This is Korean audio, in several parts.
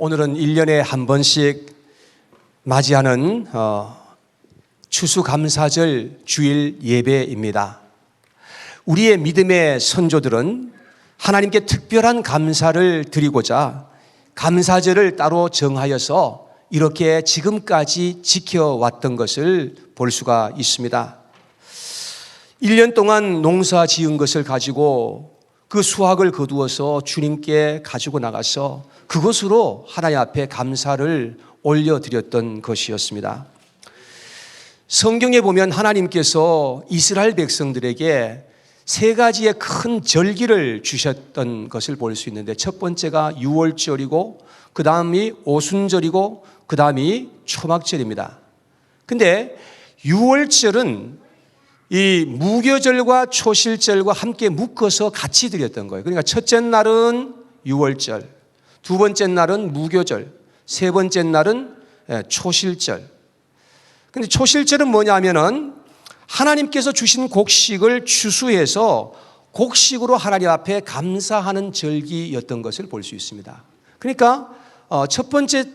오늘은 1년에 한 번씩 맞이하는 추수감사절 주일 예배입니다. 우리의 믿음의 선조들은 하나님께 특별한 감사를 드리고자 감사절을 따로 정하여서 이렇게 지금까지 지켜왔던 것을 볼 수가 있습니다. 1년 동안 농사 지은 것을 가지고 그 수확을 거두어서 주님께 가지고 나가서 그것으로 하나님 앞에 감사를 올려드렸던 것이었습니다. 성경에 보면 하나님께서 이스라엘 백성들에게 세 가지의 큰 절기를 주셨던 것을 볼 수 있는데, 첫 번째가 유월절이고 그 다음이 오순절이고 그 다음이 초막절입니다. 근데 유월절은 이 무교절과 초실절과 함께 묶어서 같이 드렸던 거예요. 그러니까 첫째 날은 유월절, 두 번째 날은 무교절, 세 번째 날은 초실절. 근데 초실절은 뭐냐면은 하나님께서 주신 곡식을 추수해서 곡식으로 하나님 앞에 감사하는 절기였던 것을 볼 수 있습니다. 그러니까 첫 번째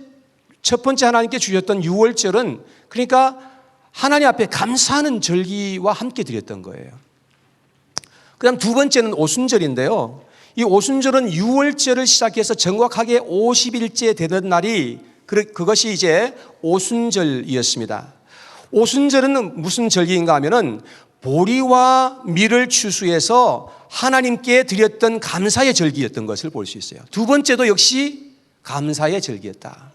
하나님께 주셨던 유월절은 그러니까 하나님 앞에 감사하는 절기와 함께 드렸던 거예요. 그 다음 두 번째는 오순절인데요. 이 오순절은 유월절을 시작해서 정확하게 50일째 되는 날이 그것이 이제 오순절이었습니다. 오순절은 무슨 절기인가 하면은 보리와 밀을 추수해서 하나님께 드렸던 감사의 절기였던 것을 볼 수 있어요. 두 번째도 역시 감사의 절기였다.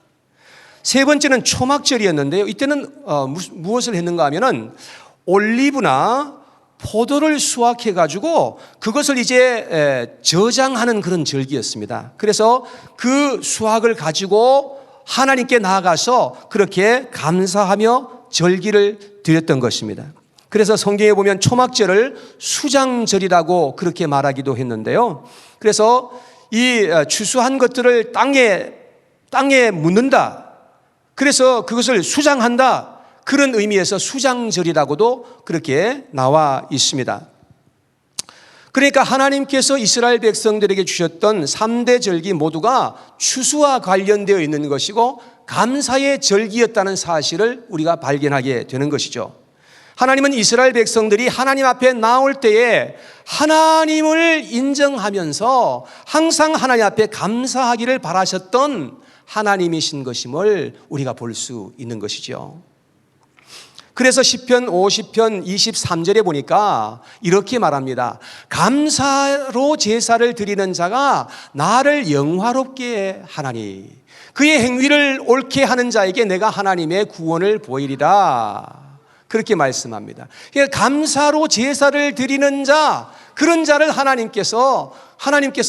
세 번째는 초막절이었는데요. 이때는 무엇을 했는가 하면은 올리브나 포도를 수확해 가지고 그것을 이제 저장하는 그런 절기였습니다. 그래서 그 수확을 가지고 하나님께 나아가서 그렇게 감사하며 절기를 드렸던 것입니다. 그래서 성경에 보면 초막절을 수장절이라고 그렇게 말하기도 했는데요. 그래서 이 추수한 것들을 땅에 묻는다. 그래서 그것을 수장한다. 그런 의미에서 수장절이라고도 그렇게 나와 있습니다. 그러니까 하나님께서 이스라엘 백성들에게 주셨던 3대 절기 모두가 추수와 관련되어 있는 것이고 감사의 절기였다는 사실을 우리가 발견하게 되는 것이죠. 하나님은 이스라엘 백성들이 하나님 앞에 나올 때에 하나님을 인정하면서 항상 하나님 앞에 감사하기를 바라셨던 하나님이신 것임을 우리가 볼 수 있는 것이죠. 그래서 시편 50편 23절에 보니까 이렇게 말합니다. 감사로 제사를 드리는 자가 나를 영화롭게 하나니 그의 행위를 옳게 하는 자에게 내가 하나님의 구원을 보이리라. 그렇게 말씀합니다. 그러니까 감사로 제사를 드리는 자, 그런 자를 하나님께서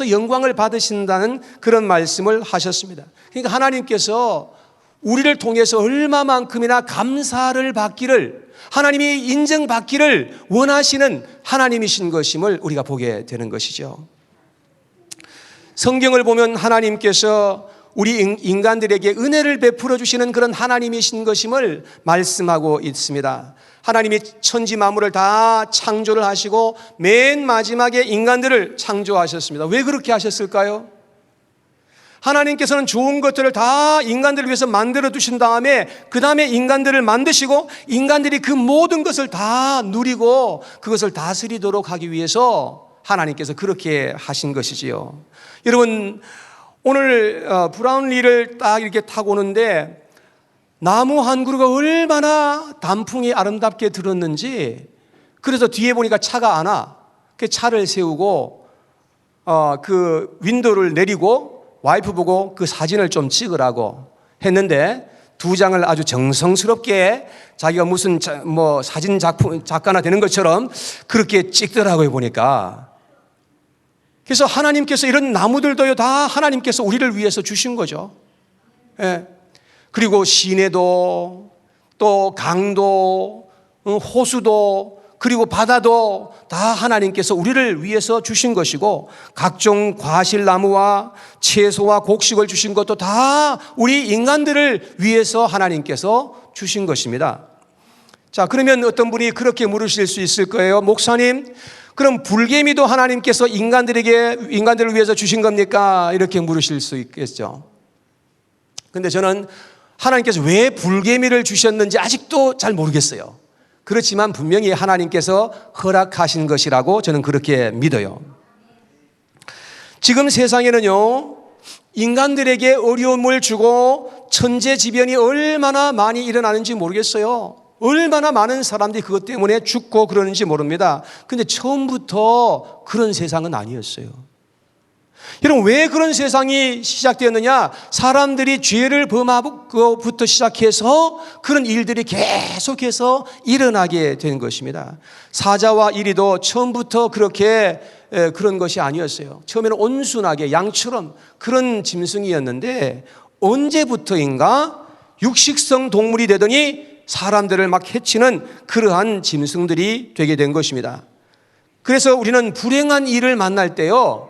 영광을 받으신다는 그런 말씀을 하셨습니다. 그러니까 하나님께서 우리를 통해서 얼마만큼이나 감사를 받기를, 하나님이 인정받기를 원하시는 하나님이신 것임을 우리가 보게 되는 것이죠. 성경을 보면 하나님께서 우리 인간들에게 은혜를 베풀어 주시는 그런 하나님이신 것임을 말씀하고 있습니다. 하나님이 천지 만물을 다 창조를 하시고 맨 마지막에 인간들을 창조하셨습니다. 왜 그렇게 하셨을까요? 하나님께서는 좋은 것들을 다 인간들을 위해서 만들어 두신 다음에 그 다음에 인간들을 만드시고 인간들이 그 모든 것을 다 누리고 그것을 다스리도록 하기 위해서 하나님께서 그렇게 하신 것이지요. 여러분, 오늘 브라운리를 딱 이렇게 타고 오는데 나무 한 그루가 얼마나 단풍이 아름답게 들었는지, 그래서 뒤에 보니까 차가 안 와. 그 차를 세우고 그 윈도우를 내리고 와이프 보고 그 사진을 좀 찍으라고 했는데 두 장을 아주 정성스럽게 자기가 무슨 사진 작가나 되는 것처럼 그렇게 찍더라고요, 보니까. 그래서 하나님께서 이런 나무들도요, 다 하나님께서 우리를 위해서 주신 거죠. 예. 그리고 시내도 또 강도, 호수도, 그리고 바다도 다 하나님께서 우리를 위해서 주신 것이고, 각종 과실나무와 채소와 곡식을 주신 것도 다 우리 인간들을 위해서 하나님께서 주신 것입니다. 자, 그러면 어떤 분이 그렇게 물으실 수 있을 거예요. 목사님, 그럼 불개미도 하나님께서 인간들을 위해서 주신 겁니까? 이렇게 물으실 수 있겠죠. 근데 저는 하나님께서 왜 불개미를 주셨는지 아직도 잘 모르겠어요. 그렇지만 분명히 하나님께서 허락하신 것이라고 저는 그렇게 믿어요. 지금 세상에는요, 인간들에게 어려움을 주고 천재지변이 얼마나 많이 일어나는지 모르겠어요. 얼마나 많은 사람들이 그것 때문에 죽고 그러는지 모릅니다. 근데 처음부터 그런 세상은 아니었어요. 여러분, 왜 그런 세상이 시작되었느냐? 사람들이 죄를 범하고부터 시작해서 그런 일들이 계속해서 일어나게 된 것입니다. 사자와 이리도 처음부터 그렇게 그런 것이 아니었어요. 처음에는 온순하게 양처럼 그런 짐승이었는데 언제부터인가 육식성 동물이 되더니 사람들을 막 해치는 그러한 짐승들이 되게 된 것입니다. 그래서 우리는 불행한 일을 만날 때요,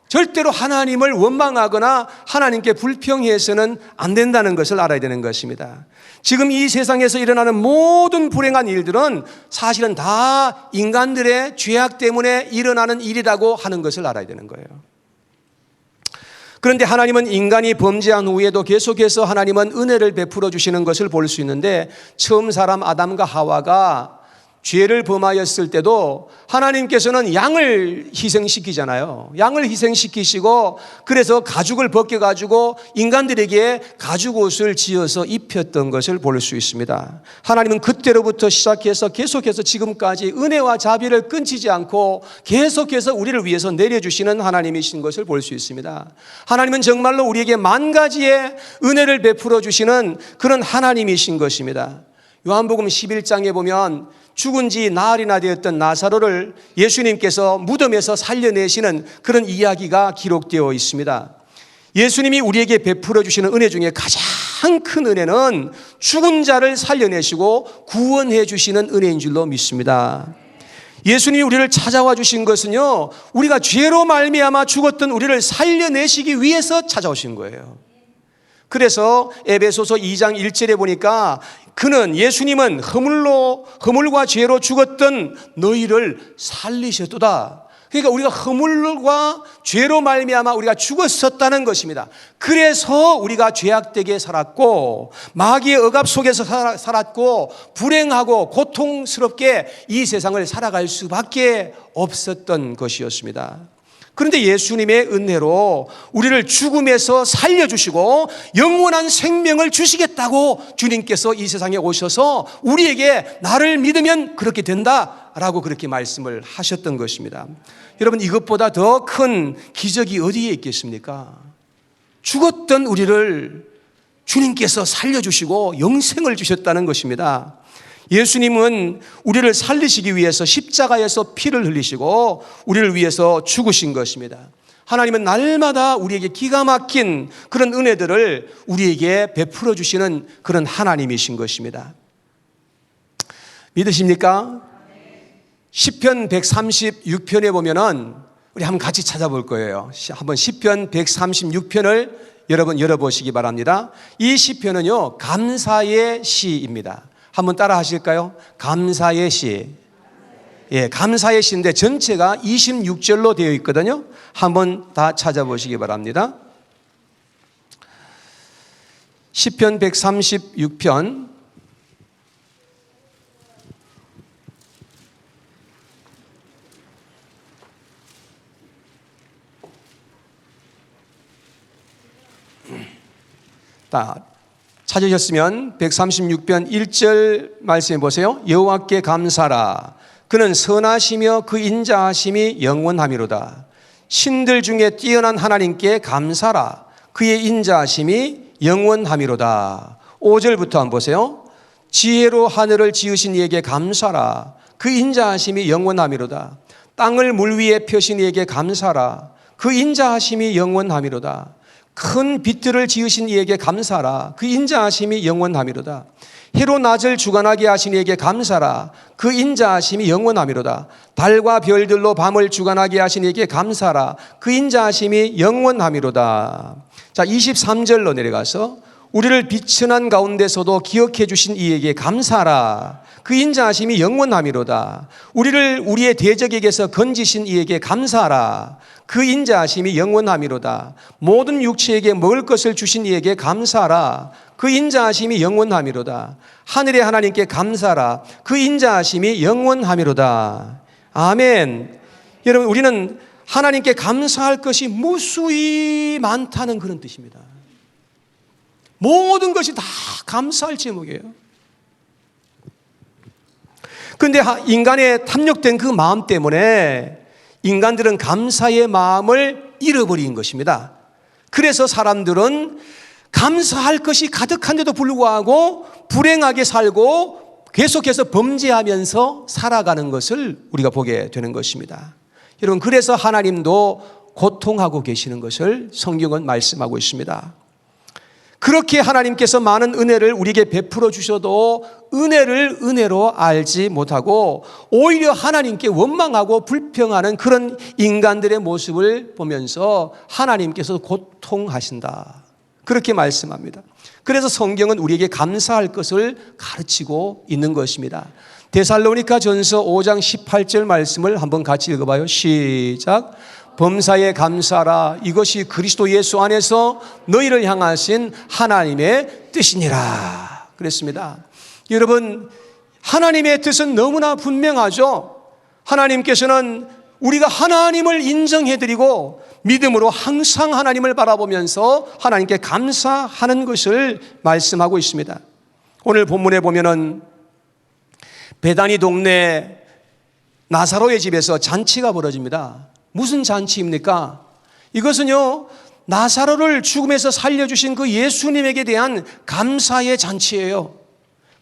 절대로 하나님을 원망하거나 하나님께 불평해서는 안 된다는 것을 알아야 되는 것입니다. 지금 이 세상에서 일어나는 모든 불행한 일들은 사실은 다 인간들의 죄악 때문에 일어나는 일이라고 하는 것을 알아야 되는 거예요. 그런데 하나님은 인간이 범죄한 후에도 계속해서 하나님은 은혜를 베풀어 주시는 것을 볼 수 있는데, 처음 사람 아담과 하와가 죄를 범하였을 때도 하나님께서는 양을 희생시키잖아요. 양을 희생시키시고 그래서 가죽을 벗겨가지고 인간들에게 가죽 옷을 지어서 입혔던 것을 볼 수 있습니다. 하나님은 그때로부터 시작해서 계속해서 지금까지 은혜와 자비를 끊치지 않고 계속해서 우리를 위해서 내려주시는 하나님이신 것을 볼 수 있습니다. 하나님은 정말로 우리에게 만 가지의 은혜를 베풀어 주시는 그런 하나님이신 것입니다. 요한복음 11장에 보면 죽은 지 나흘이나 되었던 나사로를 예수님께서 무덤에서 살려내시는 그런 이야기가 기록되어 있습니다. 예수님이 우리에게 베풀어 주시는 은혜 중에 가장 큰 은혜는 죽은 자를 살려내시고 구원해 주시는 은혜인 줄로 믿습니다. 예수님이 우리를 찾아와 주신 것은요, 우리가 죄로 말미암아 죽었던 우리를 살려내시기 위해서 찾아오신 거예요. 그래서 에베소서 2장 1절에 보니까 그는, 예수님은 허물과 죄로 죽었던 너희를 살리셨도다. 그러니까 우리가 허물과 죄로 말미암아 우리가 죽었었다는 것입니다. 그래서 우리가 죄악되게 살았고 마귀의 억압 속에서 살았고 불행하고 고통스럽게 이 세상을 살아갈 수밖에 없었던 것이었습니다. 그런데 예수님의 은혜로 우리를 죽음에서 살려주시고 영원한 생명을 주시겠다고 주님께서 이 세상에 오셔서 우리에게 나를 믿으면 그렇게 된다라고 그렇게 말씀을 하셨던 것입니다. 여러분, 이것보다 더 큰 기적이 어디에 있겠습니까? 죽었던 우리를 주님께서 살려주시고 영생을 주셨다는 것입니다. 예수님은 우리를 살리시기 위해서 십자가에서 피를 흘리시고 우리를 위해서 죽으신 것입니다. 하나님은 날마다 우리에게 기가 막힌 그런 은혜들을 우리에게 베풀어 주시는 그런 하나님이신 것입니다. 믿으십니까? 시편 136편에 보면은 우리 한번 같이 찾아볼 거예요. 한번 시편 136편을 여러분 열어보시기 바랍니다. 이 시편은요, 감사의 시입니다. 한번 따라 하실까요? 감사의 시. 예, 감사의 시인데 전체가 26절로 되어 있거든요. 한번 다 찾아보시기 바랍니다. 시편 136편 찾으셨으면 136편 1절 말씀해 보세요. 여호와께 감사라. 그는 선하시며 그 인자하심이 영원하미로다. 신들 중에 뛰어난 하나님께 감사라. 그의 인자하심이 영원하미로다. 5절부터 한번 보세요. 지혜로 하늘을 지으신 이에게 감사라. 그 인자하심이 영원하미로다. 땅을 물 위에 펴신 이에게 감사라. 그 인자하심이 영원하미로다. 큰 빛들을 지으신 이에게 감사라. 그 인자하심이 영원하미로다. 해로 낮을 주관하게 하신 이에게 감사라. 그 인자하심이 영원하미로다. 달과 별들로 밤을 주관하게 하신 이에게 감사라. 그 인자하심이 영원하미로다. 자, 23절로 내려가서 우리를 비천한 가운데서도 기억해 주신 이에게 감사하라. 그 인자하심이 영원함이로다. 우리를 우리의 대적에게서 건지신 이에게 감사하라. 그 인자하심이 영원함이로다. 모든 육체에게 먹을 것을 주신 이에게 감사하라. 그 인자하심이 영원함이로다. 하늘의 하나님께 감사하라. 그 인자하심이 영원함이로다. 아멘. 여러분, 우리는 하나님께 감사할 것이 무수히 많다는 그런 뜻입니다. 모든 것이 다 감사할 제목이에요. 그런데 인간의 탐욕된 그 마음 때문에 인간들은 감사의 마음을 잃어버린 것입니다. 그래서 사람들은 감사할 것이 가득한데도 불구하고 불행하게 살고 계속해서 범죄하면서 살아가는 것을 우리가 보게 되는 것입니다. 여러분, 그래서 하나님도 고통하고 계시는 것을 성경은 말씀하고 있습니다. 그렇게 하나님께서 많은 은혜를 우리에게 베풀어 주셔도 은혜를 은혜로 알지 못하고 오히려 하나님께 원망하고 불평하는 그런 인간들의 모습을 보면서 하나님께서 고통하신다. 그렇게 말씀합니다. 그래서 성경은 우리에게 감사할 것을 가르치고 있는 것입니다. 데살로니가 전서 5장 18절 말씀을 한번 같이 읽어봐요. 시작. 범사에 감사하라. 이것이 그리스도 예수 안에서 너희를 향하신 하나님의 뜻이니라. 그랬습니다. 여러분, 하나님의 뜻은 너무나 분명하죠. 하나님께서는 우리가 하나님을 인정해드리고 믿음으로 항상 하나님을 바라보면서 하나님께 감사하는 것을 말씀하고 있습니다. 오늘 본문에 보면은 베다니 동네 나사로의 집에서 잔치가 벌어집니다. 무슨 잔치입니까? 이것은요, 나사로를 죽음에서 살려주신 그 예수님에게 대한 감사의 잔치예요.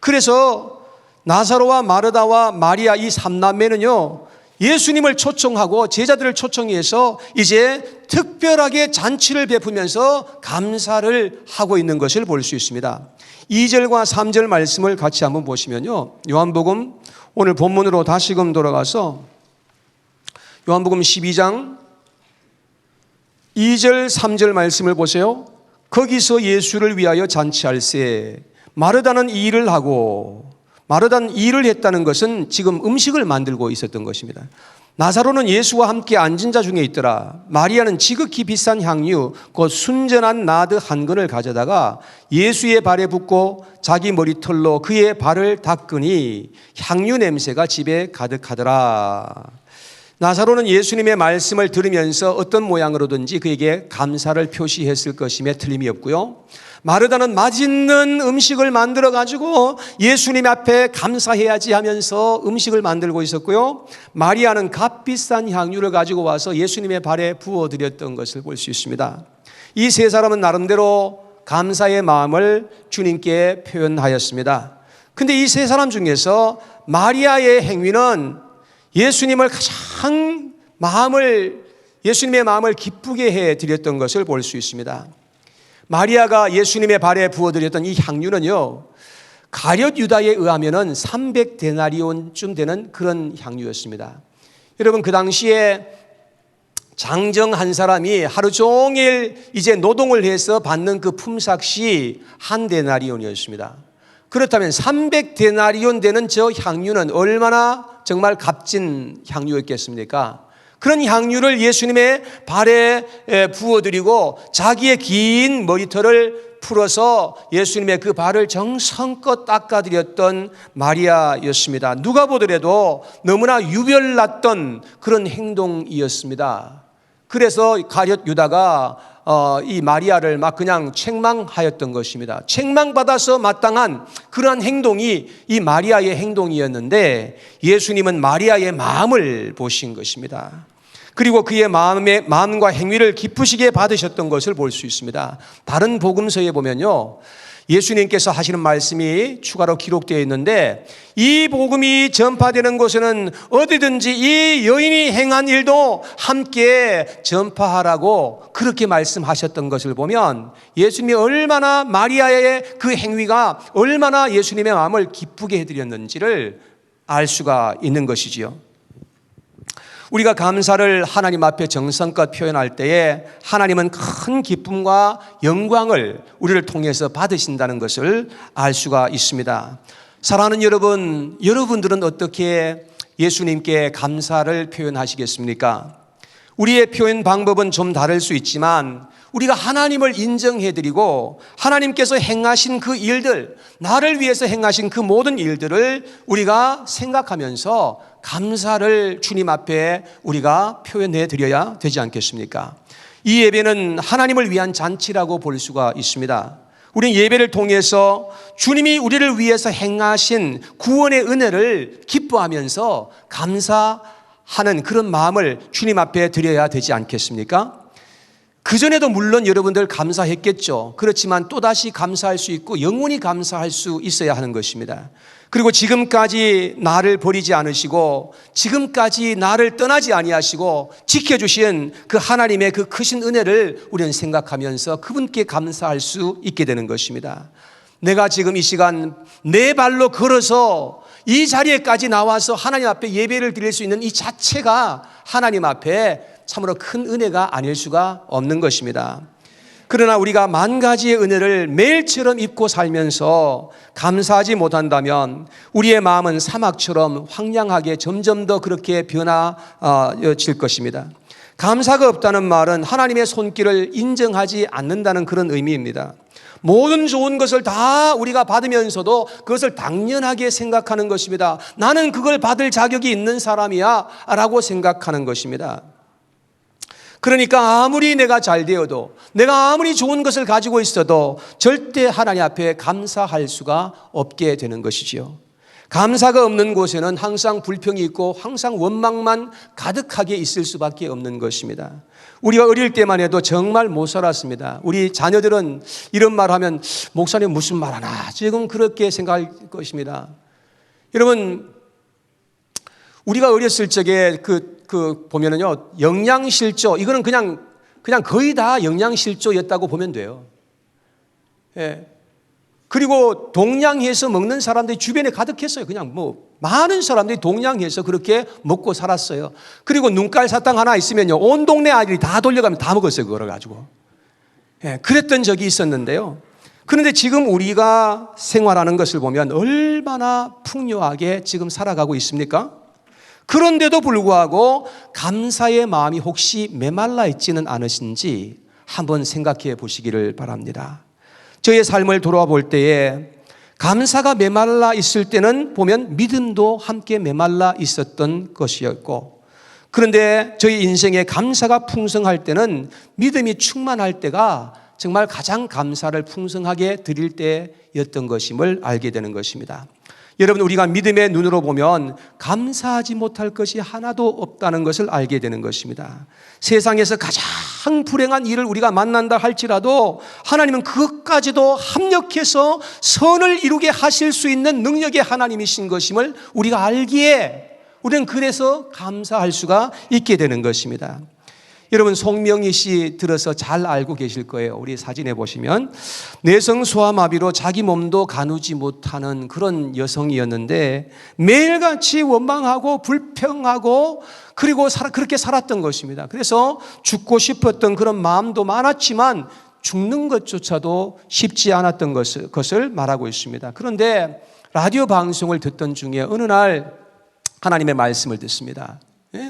그래서 나사로와 마르다와 마리아 이 삼남매는요, 예수님을 초청하고 제자들을 초청해서 이제 특별하게 잔치를 베푸면서 감사를 하고 있는 것을 볼 수 있습니다. 2절과 3절 말씀을 같이 한번 보시면요, 요한복음 오늘 본문으로 다시금 돌아가서 요한복음 12장 2절 3절 말씀을 보세요. 거기서 예수를 위하여 잔치할세. 마르다는 이 일을 하고, 마르다는 이 일을 했다는 것은 지금 음식을 만들고 있었던 것입니다. 나사로는 예수와 함께 앉은 자 중에 있더라. 마리아는 지극히 비싼 향유 곧 순전한 나드 한 근을 가져다가 예수의 발에 붓고 자기 머리털로 그의 발을 닦으니 향유 냄새가 집에 가득하더라. 나사로는 예수님의 말씀을 들으면서 어떤 모양으로든지 그에게 감사를 표시했을 것임에 틀림이 없고요. 마르다는 맛있는 음식을 만들어 가지고 예수님 앞에 감사해야지 하면서 음식을 만들고 있었고요. 마리아는 값비싼 향유를 가지고 와서 예수님의 발에 부어드렸던 것을 볼 수 있습니다. 이 세 사람은 나름대로 감사의 마음을 주님께 표현하였습니다. 그런데 이 세 사람 중에서 마리아의 행위는 예수님의 마음을 기쁘게 해드렸던 것을 볼 수 있습니다. 마리아가 예수님의 발에 부어드렸던 이 향유는요, 가룟 유다에 의하면은 300데나리온쯤 되는 그런 향유였습니다. 여러분, 그 당시에 장정 한 사람이 하루 종일 이제 노동을 해서 받는 그 품삯이 한 데나리온이었습니다. 그렇다면 300데나리온 되는 저 향유는 얼마나 정말 값진 향유였겠습니까? 그런 향유를 예수님의 발에 부어드리고 자기의 긴 머리털을 풀어서 예수님의 그 발을 정성껏 닦아드렸던 마리아였습니다. 누가 보더라도 너무나 유별났던 그런 행동이었습니다. 그래서 가룟 유다가 이 마리아를 막 그냥 책망하였던 것입니다. 책망받아서 마땅한 그러한 행동이 이 마리아의 행동이었는데 예수님은 마리아의 마음을 보신 것입니다. 그리고 그의 마음과 행위를 기쁘시게 받으셨던 것을 볼 수 있습니다. 다른 복음서에 보면요, 예수님께서 하시는 말씀이 추가로 기록되어 있는데, 이 복음이 전파되는 곳에는 어디든지 이 여인이 행한 일도 함께 전파하라고 그렇게 말씀하셨던 것을 보면 예수님이 얼마나 마리아의 그 행위가 얼마나 예수님의 마음을 기쁘게 해드렸는지를 알 수가 있는 것이지요. 우리가 감사를 하나님 앞에 정성껏 표현할 때에 하나님은 큰 기쁨과 영광을 우리를 통해서 받으신다는 것을 알 수가 있습니다. 사랑하는 여러분, 여러분들은 어떻게 예수님께 감사를 표현하시겠습니까? 우리의 표현 방법은 좀 다를 수 있지만 우리가 하나님을 인정해드리고 하나님께서 행하신 그 일들, 나를 위해서 행하신 그 모든 일들을 우리가 생각하면서 감사를 주님 앞에 우리가 표현해드려야 되지 않겠습니까? 이 예배는 하나님을 위한 잔치라고 볼 수가 있습니다. 우리는 예배를 통해서 주님이 우리를 위해서 행하신 구원의 은혜를 기뻐하면서 감사하는 그런 마음을 주님 앞에 드려야 되지 않겠습니까? 그전에도 물론 여러분들 감사했겠죠. 그렇지만 또다시 감사할 수 있고 영원히 감사할 수 있어야 하는 것입니다. 그리고 지금까지 나를 버리지 않으시고 지금까지 나를 떠나지 아니하시고 지켜주신 그 하나님의 그 크신 은혜를 우리는 생각하면서 그분께 감사할 수 있게 되는 것입니다. 내가 지금 이 시간 내 발로 걸어서 이 자리에까지 나와서 하나님 앞에 예배를 드릴 수 있는 이 자체가 하나님 앞에 참으로 큰 은혜가 아닐 수가 없는 것입니다. 그러나 우리가 만 가지의 은혜를 매일처럼 입고 살면서 감사하지 못한다면 우리의 마음은 사막처럼 황량하게 점점 더 그렇게 변화질 것입니다. 감사가 없다는 말은 하나님의 손길을 인정하지 않는다는 그런 의미입니다. 모든 좋은 것을 다 우리가 받으면서도 그것을 당연하게 생각하는 것입니다. 나는 그걸 받을 자격이 있는 사람이야 라고 생각하는 것입니다. 그러니까 아무리 내가 잘 되어도 내가 아무리 좋은 것을 가지고 있어도 절대 하나님 앞에 감사할 수가 없게 되는 것이지요. 감사가 없는 곳에는 항상 불평이 있고 항상 원망만 가득하게 있을 수밖에 없는 것입니다. 우리가 어릴 때만 해도 정말 못 살았습니다. 우리 자녀들은 이런 말 하면 목사님 무슨 말 하나 지금 그렇게 생각할 것입니다. 여러분 우리가 어렸을 적에 보면은요, 영양실조, 이거는 그냥 거의 다 영양실조였다고 보면 돼요. 예. 그리고 동양해서 먹는 사람들이 주변에 가득했어요. 그냥 많은 사람들이 동양해서 그렇게 먹고 살았어요. 그리고 눈깔 사탕 하나 있으면요, 온 동네 아이들이 다 돌려가면 다 먹었어요. 그걸 가지고. 예. 그랬던 적이 있었는데요. 그런데 지금 우리가 생활하는 것을 보면 얼마나 풍요하게 지금 살아가고 있습니까? 그런데도 불구하고 감사의 마음이 혹시 메말라 있지는 않으신지 한번 생각해 보시기를 바랍니다. 저의 삶을 돌아와 볼 때에 감사가 메말라 있을 때는 보면 믿음도 함께 메말라 있었던 것이었고, 그런데 저희 인생에 감사가 풍성할 때는 믿음이 충만할 때가 정말 가장 감사를 풍성하게 드릴 때였던 것임을 알게 되는 것입니다. 여러분, 우리가 믿음의 눈으로 보면 감사하지 못할 것이 하나도 없다는 것을 알게 되는 것입니다. 세상에서 가장 불행한 일을 우리가 만난다 할지라도 하나님은 그것까지도 합력해서 선을 이루게 하실 수 있는 능력의 하나님이신 것임을 우리가 알기에 우리는 그래서 감사할 수가 있게 되는 것입니다. 여러분, 송명희 씨 들어서 잘 알고 계실 거예요. 우리 사진에 보시면 뇌성소아마비로 자기 몸도 가누지 못하는 그런 여성이었는데 매일같이 원망하고 불평하고 그리고 그렇게 살았던 것입니다. 그래서 죽고 싶었던 그런 마음도 많았지만 죽는 것조차도 쉽지 않았던 것을 말하고 있습니다. 그런데 라디오 방송을 듣던 중에 어느 날 하나님의 말씀을 듣습니다.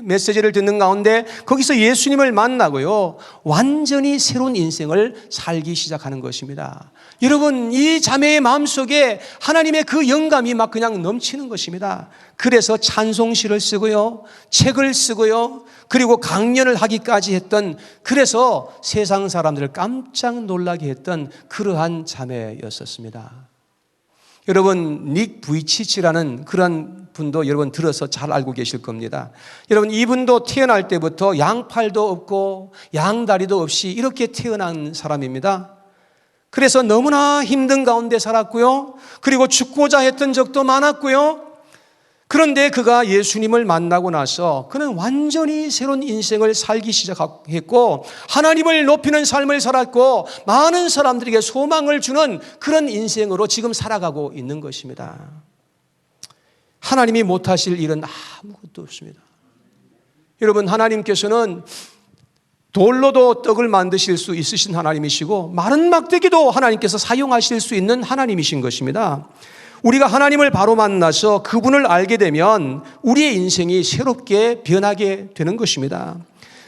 메시지를 듣는 가운데 거기서 예수님을 만나고요, 완전히 새로운 인생을 살기 시작하는 것입니다. 여러분, 이 자매의 마음속에 하나님의 그 영감이 막 그냥 넘치는 것입니다. 그래서 찬송시를 쓰고요, 책을 쓰고요, 그리고 강연을 하기까지 했던, 그래서 세상 사람들을 깜짝 놀라게 했던 그러한 자매였었습니다. 여러분, 닉 부이치치라는 그런 분도 여러분 들어서 잘 알고 계실 겁니다. 여러분, 이분도 태어날 때부터 양팔도 없고 양다리도 없이 이렇게 태어난 사람입니다. 그래서 너무나 힘든 가운데 살았고요, 그리고 죽고자 했던 적도 많았고요. 그런데 그가 예수님을 만나고 나서 그는 완전히 새로운 인생을 살기 시작했고 하나님을 높이는 삶을 살았고 많은 사람들에게 소망을 주는 그런 인생으로 지금 살아가고 있는 것입니다. 하나님이 못하실 일은 아무것도 없습니다. 여러분, 하나님께서는 돌로도 떡을 만드실 수 있으신 하나님이시고 마른 막대기도 하나님께서 사용하실 수 있는 하나님이신 것입니다. 우리가 하나님을 바로 만나서 그분을 알게 되면 우리의 인생이 새롭게 변하게 되는 것입니다.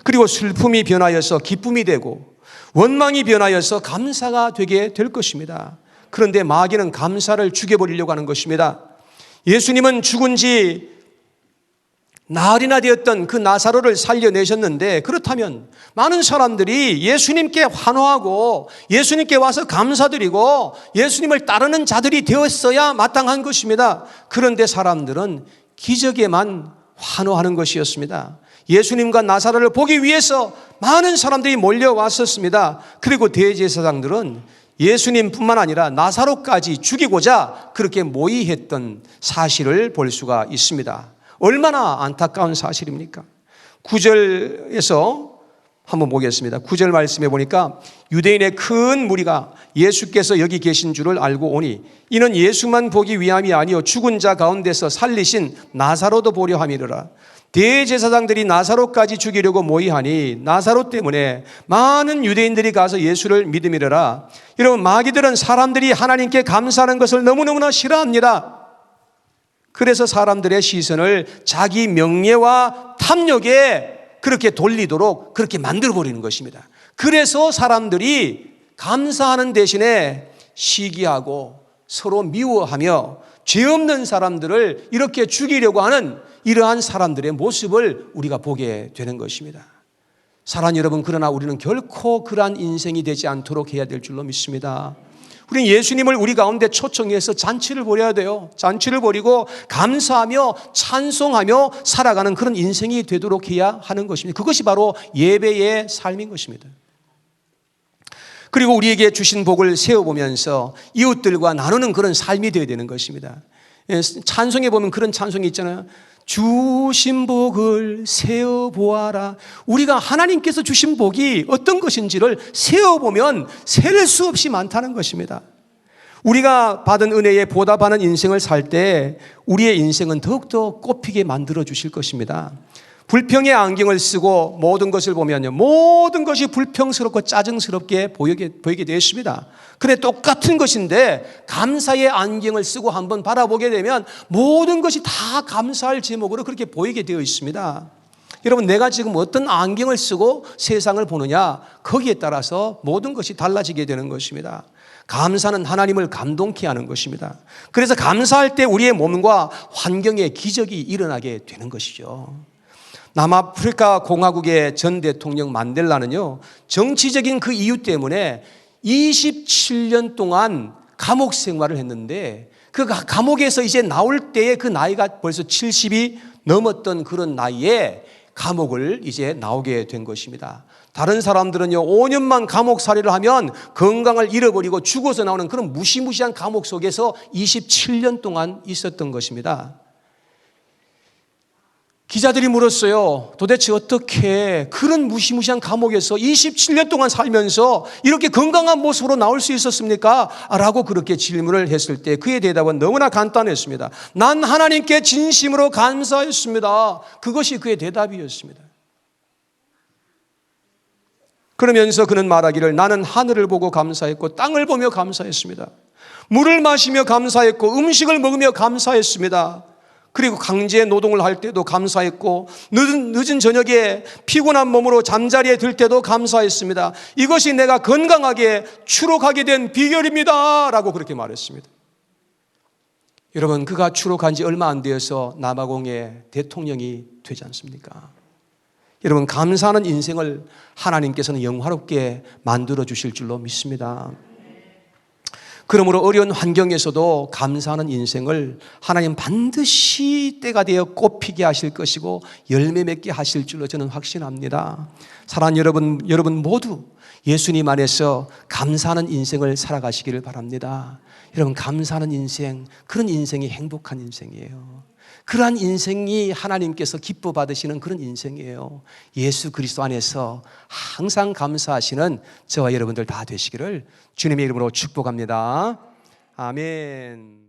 그리고 슬픔이 변하여서 기쁨이 되고 원망이 변하여서 감사가 되게 될 것입니다. 그런데 마귀는 감사를 죽여버리려고 하는 것입니다. 예수님은 죽은 지 나흘이나 되었던 그 나사로를 살려내셨는데, 그렇다면 많은 사람들이 예수님께 환호하고 예수님께 와서 감사드리고 예수님을 따르는 자들이 되었어야 마땅한 것입니다. 그런데 사람들은 기적에만 환호하는 것이었습니다. 예수님과 나사로를 보기 위해서 많은 사람들이 몰려왔었습니다. 그리고 대제사장들은 예수님뿐만 아니라 나사로까지 죽이고자 그렇게 모의했던 사실을 볼 수가 있습니다. 얼마나 안타까운 사실입니까? 9절에서 한번 보겠습니다. 9절 말씀해 보니까 유대인의 큰 무리가 예수께서 여기 계신 줄을 알고 오니 이는 예수만 보기 위함이 아니요 죽은 자 가운데서 살리신 나사로도 보려 함이로라. 대제사장들이 나사로까지 죽이려고 모의하니 나사로 때문에 많은 유대인들이 가서 예수를 믿음이라라. 여러분, 마귀들은 사람들이 하나님께 감사하는 것을 너무너무나 싫어합니다. 그래서 사람들의 시선을 자기 명예와 탐욕에 그렇게 돌리도록 그렇게 만들어버리는 것입니다. 그래서 사람들이 감사하는 대신에 시기하고 서로 미워하며 죄 없는 사람들을 이렇게 죽이려고 하는 이러한 사람들의 모습을 우리가 보게 되는 것입니다. 사랑하는 여러분, 그러나 우리는 결코 그러한 인생이 되지 않도록 해야 될 줄로 믿습니다. 우리는 예수님을 우리 가운데 초청해서 잔치를 벌여야 돼요. 잔치를 벌이고 감사하며 찬송하며 살아가는 그런 인생이 되도록 해야 하는 것입니다. 그것이 바로 예배의 삶인 것입니다. 그리고 우리에게 주신 복을 세어보면서 이웃들과 나누는 그런 삶이 되어야 되는 것입니다. 찬송에 보면 그런 찬송이 있잖아요. 주신 복을 세어보아라. 우리가 하나님께서 주신 복이 어떤 것인지를 세어보면 셀 수 없이 많다는 것입니다. 우리가 받은 은혜에 보답하는 인생을 살 때 우리의 인생은 더욱더 꽃피게 만들어 주실 것입니다. 불평의 안경을 쓰고 모든 것을 보면요, 모든 것이 불평스럽고 짜증스럽게 보이게 되었습니다. 그런데 똑같은 것인데 감사의 안경을 쓰고 한번 바라보게 되면 모든 것이 다 감사할 제목으로 그렇게 보이게 되어 있습니다. 여러분, 내가 지금 어떤 안경을 쓰고 세상을 보느냐, 거기에 따라서 모든 것이 달라지게 되는 것입니다. 감사는 하나님을 감동케 하는 것입니다. 그래서 감사할 때 우리의 몸과 환경에 기적이 일어나게 되는 것이죠. 남아프리카 공화국의 전 대통령 만델라는요, 정치적인 그 이유 때문에 27년 동안 감옥 생활을 했는데 그 감옥에서 이제 나올 때의 그 나이가 벌써 70이 넘었던 그런 나이에 감옥을 이제 나오게 된 것입니다. 다른 사람들은요, 5년만 감옥살이를 하면 건강을 잃어버리고 죽어서 나오는 그런 무시무시한 감옥 속에서 27년 동안 있었던 것입니다. 기자들이 물었어요. 도대체 어떻게 그런 무시무시한 감옥에서 27년 동안 살면서 이렇게 건강한 모습으로 나올 수 있었습니까? 라고 그렇게 질문을 했을 때 그의 대답은 너무나 간단했습니다. 난 하나님께 진심으로 감사했습니다. 그것이 그의 대답이었습니다. 그러면서 그는 말하기를 나는 하늘을 보고 감사했고 땅을 보며 감사했습니다. 물을 마시며 감사했고 음식을 먹으며 감사했습니다. 그리고 강제 노동을 할 때도 감사했고 늦은 저녁에 피곤한 몸으로 잠자리에 들 때도 감사했습니다. 이것이 내가 건강하게 추록하게 된 비결입니다 라고 그렇게 말했습니다. 여러분, 그가 추록한 지 얼마 안 되어서 남아공의 대통령이 되지 않습니까? 여러분, 감사하는 인생을 하나님께서는 영화롭게 만들어 주실 줄로 믿습니다. 그러므로 어려운 환경에서도 감사하는 인생을 하나님 반드시 때가 되어 꽃피게 하실 것이고 열매 맺게 하실 줄로 저는 확신합니다. 사랑하는 여러분 모두 예수님 안에서 감사하는 인생을 살아가시기를 바랍니다. 여러분, 감사하는 인생, 그런 인생이 행복한 인생이에요. 그러한 인생이 하나님께서 기뻐 받으시는 그런 인생이에요. 예수 그리스도 안에서 항상 감사하시는 저와 여러분들 다 되시기를 주님의 이름으로 축복합니다. 아멘.